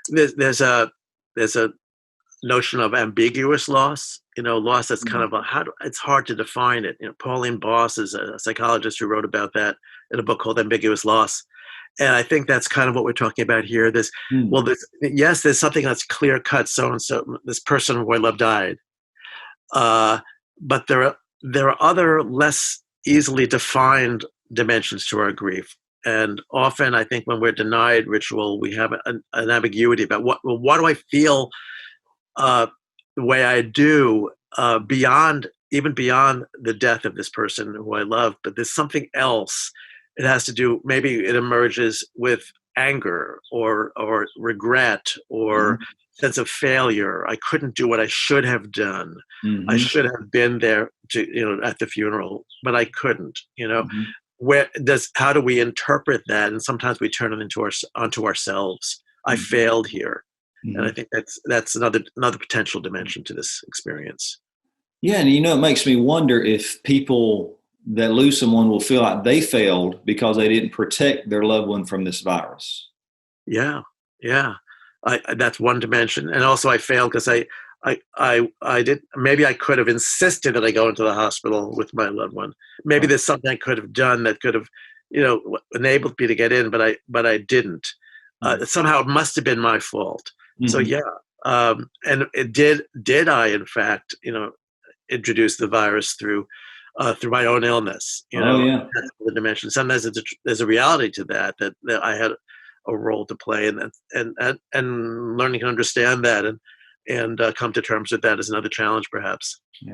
there's a notion of ambiguous loss, loss that's kind Mhm. of it's hard to define it. Pauline Boss is a psychologist who wrote about that in a book called Ambiguous Loss. And I think that's kind of what we're talking about here. Mm. Yes, there's something that's clear cut. So and so, this person who I love died. Uh, but there are other less easily defined dimensions to our grief. And often, I think when we're denied ritual, we have an ambiguity about why do I feel the way I do, even beyond the death of this person who I love. But there's something else. It has to do. Maybe it emerges with anger or regret or Mhm. sense of failure. I couldn't do what I should have done. I Mhm. should have been there at the funeral, but I couldn't. Mhm. How do we interpret that? And sometimes we turn it onto ourselves. I Mhm. failed here, and I Mhm. think that's another potential dimension to this experience. Yeah, and it makes me wonder if people that lose someone will feel like they failed because they didn't protect their loved one from this virus. Yeah, yeah. That's one dimension, and also I failed because I did. Maybe I could have insisted that I go into the hospital with my loved one. Maybe Right. there's something I could have done that could have, enabled me to get in, but I didn't. Mm. Somehow it must have been my fault. So Mhm. yeah, and it did I in fact introduce the virus through my own illness. Oh yeah. That's the dimension. Sometimes there's a reality to that I had a role to play, and learning to understand that and come to terms with that is another challenge, perhaps. Yeah.